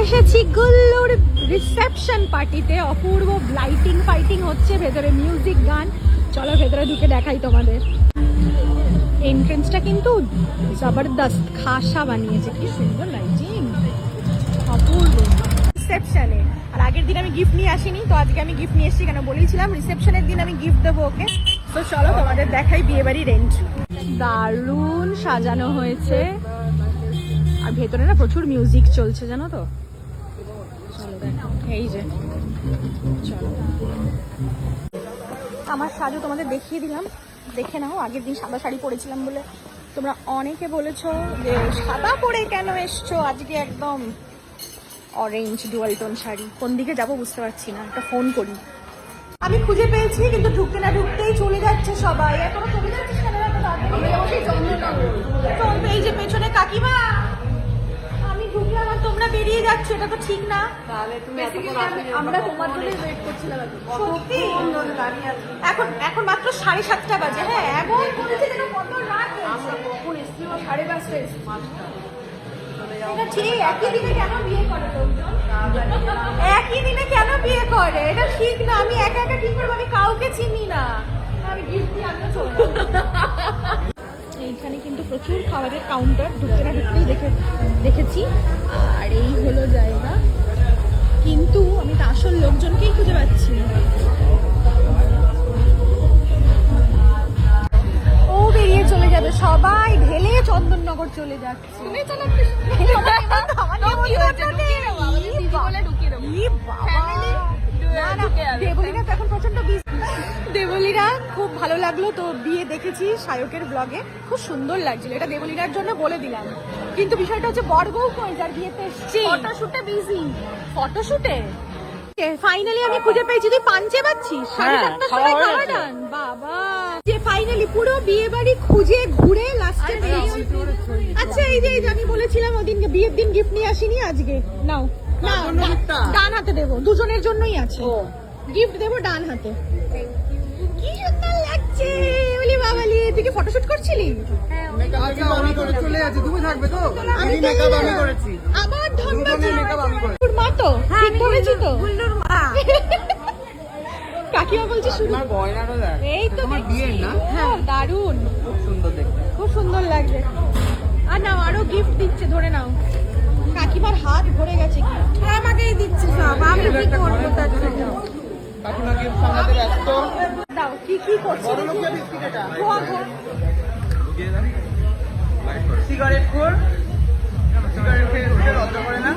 এসেছি গুল্লুর রিসেপশন পার্টিতে। অপূর্ব lighting fighting হচ্ছে, ভেতরে মিউজিক গান। চলো ভেতরে ঢুকে দেখাই তোমাদের। এন্ট্রেন্সটা কিন্তু জবরদস্ত খাসা বানিয়েছে, কি সুন্দর লাইটিং, অপূর্ব। রিসেপশনে আর আগের দিন আমি গিফট নিয়ে আসিনি, তো আজকে আমি গিফট নিয়ে এসেছি। কেন বলেছিলাম রিসেপশনের দিন আমি গিফট দেবো ওকে। তো চলো তোমাদের দেখাই বিয়ে বাড়ির এন্ট্রি। দারুণ সাজানো হয়েছে আর ভেতরে না প্রচুর মিউজিক চলছে জানো তো। চলো দেখো, এই যে চলো আমার সাজু তোমাদের দেখিয়ে দিলাম, দেখে নাও। আগের দিন সাদা শাড়ি পরেছিলাম বলে তোমরা অনেকে বলেছো যে সাদা পরে কেন এসছো, আজকে একদম অরেঞ্জ ডুয়াল টোন শাড়ি। কোন দিকে যাবো বুঝতে পারছি না, একটা ফোন করি। আমি খুঁজে পেয়েছি কিন্তু ঢুকতে না ঢুকতেই চলে যাচ্ছে সবাই। এখনো চলে যাচ্ছিস কেন? এই যে পেছনে কাকিমা, আমি ঢুকলাম আর তোমরা বেরিয়ে যাচ্ছ, এটা তো ঠিক না। আমরা তোমার জন্য ওয়েট করছিলাম। সত্যি এখন মাত্র 7:30 বাজে। হ্যাঁ এমন করেছে যেন কত রাত হয়েছে। কখন এসেছিল? 5:30। এটা ঠিক। একই দিনে কেন বিয়ে করে লোকজন? একই দিনে কেন বিয়ে করে? এটা ঠিক না। আমি একা একা ঠিক করবো? আমি কাউকে চিনি না। আমি গিফট দিয়ে আনতে চলে এইখানে কিন্তু প্রচুর খাবারের কাউন্টার, ঢুকতে না ঢুকতেই দেখেছি। আর এই হলো জায়গা, কিন্তু আমি তো আসল লোকজনকেই খুঁজে পাচ্ছি। ও বেরিয়ে চলে যাবে, সবাই ঢেলে চন্দননগর চলে যাচ্ছে। তুমি দেবলীরা তো এখন প্রচন্ড বিজি। দেবলীরা খুব ভালো লাগলো তো, বিয়ে দেখেছি সায়কের ব্লগে, খুব সুন্দর লাগছিল। এটা দেবলীরার জন্য বলে দিলাম। কিন্তু বিষয়টা হচ্ছে বর বউ কই, যার বিয়েতে এসেছি ফটোশুটে বিজি। ফটোশুটে ফাইনালি আমি খুঁজে পেয়েছি। তুই পাঞ্চে পাচ্ছিস? 7:30টার সময় খাওয়া ডান। বাবা যে ফাইনালি পুরো বিয়ে বাড়ি খুঁজে ঘুরে লাস্টে পেয়েছি। আচ্ছা এই যে আমি বলেছিলাম ওদিনকে বিয়ের দিন গিফট নিয়ে আসিনি, আজকে নাও। না ডান হাতে দেবো, দুজনের জন্যই আছে। গিফট দেবো ডান হাতে। কি সুন্দর লাগছে। বলি বাবালি, তুই কি ফটোশুট করছিলি? আবার মা তো ঠিক ধরেছি তো। কাকিমা বলছে শুরু। এই তো হ্যাঁ দারুণ, খুব সুন্দর লাগছে। আর নাও, আরো গিফট দিচ্ছে, ধরে নাও। কাকিমার হাত ভরে গেছে, কি আমাকেই দিচ্ছে সব। আমি কি করবো তার জন্য? কাকিমা গিফট সামলাতে ব্যস্ত। দাও, কি কি করছিস? বড়লোকিয়া বিস্কিট এটা। সিগারেট খোর, সিগারেট খেয়ে লজ্জা করে না।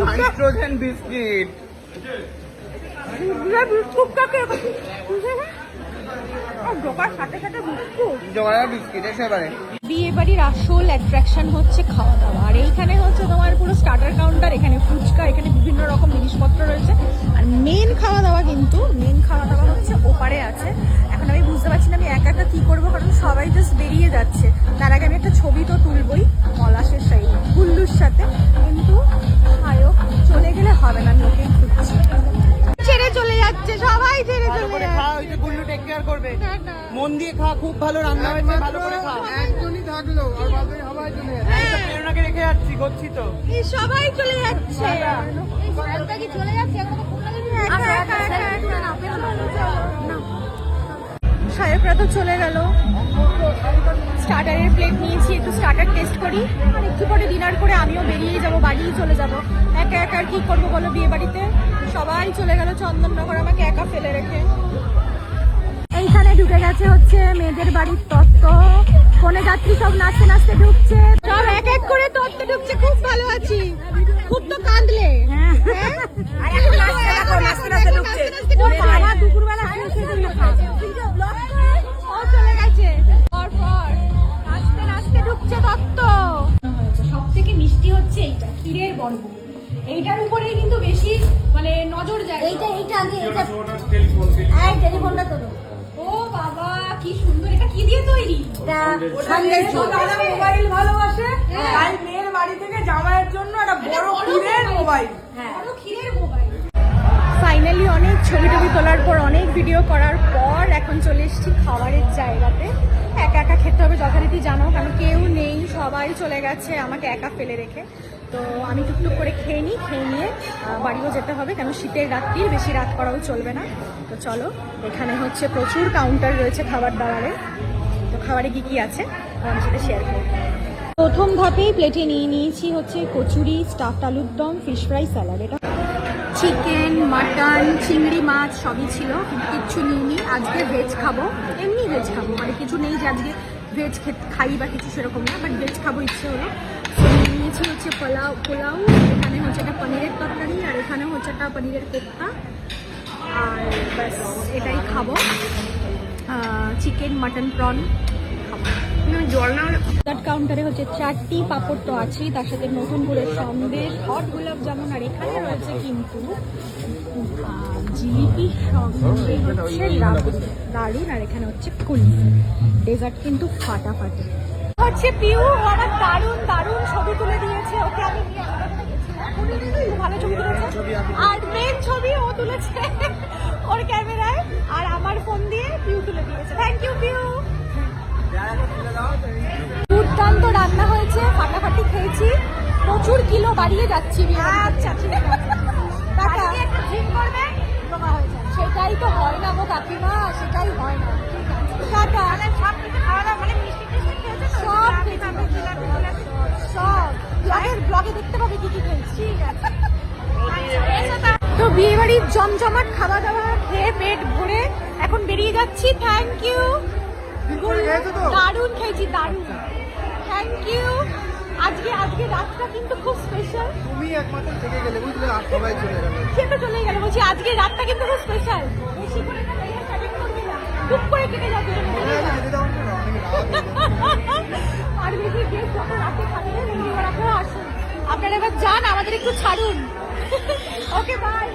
Nitrogen biscuit. বিয়ে বাড়ির আসল অ্যাট্রাকশন হচ্ছে খাওয়া দাওয়া। আর এইখানে হচ্ছে তোমার পুরো স্টার্টার কাউন্টার, এখানে ফুচকা, এখানে বিভিন্ন রকম জিনিসপত্র রয়েছে। আর মেন খাওয়া দাওয়া হচ্ছে ওপারে আছে। এখন আমি বুঝতে পারছি না আমি একা একা কি করবো, কারণ সবাই জাস্ট বেরিয়ে যাচ্ছে। তার আগে আমি একটা ছবি তো তুলবই পলাশের সাইডে গুল্লুর সাথে, কিন্তু সায়ক চলে গেলে হবে না, আমি ওকেই খুঁজছি। ছেড়ে চলে যাচ্ছে সবাই, ছেড়ে চলে যাচ্ছে। গুল্লু টেক কেয়ার করবে, মন দিয়ে খা, খুব ভালো রান্না হয়েছে, ভালো করে খা। একজনই থাকলো আর বাকি সবাই চলে যাচ্ছে। প্রেরণাকে রেখে যাচ্ছি, করছি তো। এই সবাই চলে যাচ্ছে, কি চলে যাচ্ছে। সায়করা তো চলে গেল। স্টার্টারের প্লেট নিয়েছি, একটু স্টার্টার টেস্ট করি, আর একটু পরে ডিনার করে আমিও বেরিয়ে যাবো, বাড়িই চলে যাবো। একা একা আর কি করবো বলো বিয়ে বাড়িতে? সবাই চলে গেল চন্দননগর, আমাকে একা ফেলে রেখে। এইখানে ঢুকে গেছে হচ্ছে মেয়েদের বাড়ির তত্ত্ব। ফোনে যাত্রী সব নাচতে নাচতে ঢুকছে, সব এক এক করে তত্ত্ব ঢুকছে। খুব ভালো আছি। খুব তো কাঁদলে। দুপুরবেলা চলে গেছে, পরপর নাচতে নাচতে ঢুকছে তত্ত্ব। সব থেকে মিষ্টি হচ্ছে এইটা, ক্ষীরের বর্গ। এইটার উপরেই কিন্তু বেশি মানে নজর যায়। এইটা আগে, এই টেলিফোনটা তোলো। ও বাবা কি সুন্দর, এটা কি দিয়ে তৈরি? মোবাইল ভালোবাসে, তাই মেয়ের বাড়ি থেকে জামাইয়ের জন্য একটা বড় ক্ষীরের মোবাইল। বড় ক্ষীরের মোবাইল। ফাইনালি অনেক ছবি টবি তোলার পর, অনেক ভিডিও করার পর এখন চলে এসেছি খাবারের জায়গাতে। একা একা খেতে হবে যথারীতি, জানো, কারণ কেউ নেই, সবাই চলে গেছে আমাকে একা ফেলে রেখে। তো আমি টুকটুক করে খেয়ে নিই, খেয়ে নিয়ে বাড়িও যেতে হবে, কেন শীতের রাত্রি, বেশি রাত করাও চলবে না। তো চলো, এখানে হচ্ছে প্রচুর কাউন্টার রয়েছে খাবার দাবারের। তো খাবারে কি কি আছে আমার সাথে শেয়ার করবো। প্রথম ধাপেই প্লেটে নিয়ে নিয়েছি হচ্ছে কচুরি, স্টাফড আলুর দম, ফিশ ফ্রাই, স্যালাড। এটা চিকেন, মাটন, চিংড়ি মাছ সবই ছিল, কিন্তু কিচ্ছু নিইনি। আজকে ভেজ খাবো, এমনি ভেজ খাবো, মানে কিছু নেই যে আজকে ভেজ খাই বা কিছু সেরকম না, বাট ভেজ খাবো ইচ্ছে হলো। নিয়ে নিয়েছি হচ্ছে পোলাও, এখানে হচ্ছে একটা পনিরের তরকারি, আর এখানে হচ্ছে একটা পনিরের কোপ্তা, আর ব্যাস এটাই খাবো। চিকেন, মাটন, প্রন খাবো। জল না কাউন্টারে হচ্ছে 4টি পাপড় তো আছেই, তার সাথে নতুন করে সন্দেশ, হট গোলাপ জামুন, আর এখানে রয়েছে কিন্তু জিলিপি, সঙ্গে হচ্ছে দারুন, আর এখানে হচ্ছে কুলফি। ডেজার্ট কিন্তু ফাটাফাটি হচ্ছে। পিউ ও আমার দারুন দারুন ছবি তুলে দিয়েছে, ওকে আমি নিয়ে ভালো ছবি তুলেছে, আর মেন ছবি ও তুলেছে ওর ক্যামেরায়, আর আমার ফোন দিয়ে পিউ তুলে দিয়েছে। Thank you Piu. দুর্দান্ত রান্না হয়েছে, ফাটাফাটি খেয়েছি, প্রচুর কিলো বাড়িয়ে যাচ্ছি। আচ্ছা ঠিক আছে, সেটাই তো হয় না গো কাকিমা, সেটাই হয় না। সব ব্লগে দেখতে পাবে কি কি খেয়েছি। তো বিয়ে বাড়ির জমজমাট খাওয়া দাওয়া খেয়ে পেট ভরে এখন বেরিয়ে যাচ্ছি। থ্যাংক ইউ, দারুণ খেয়েছি, দারুণ, থ্যাংক ইউ। আজকে রাতটা কিন্তু খুব স্পেশাল। তুমি একমাত্র থেকে গেলে, বুঝলে, আর সবাই চলে গেল, সে তো চলে গেল। বলছি আজকে রাতটা কিন্তু খুব স্পেশাল, বেশি করে না সেটিং করবে না, টুক করে কেটে যাবে। আর বেশি গেস্ট যত রাতে থাকবে এবার আপনারা আসুন, আপনারা এবার যান, আমাদের একটু ছাড়ুন। Okay bye.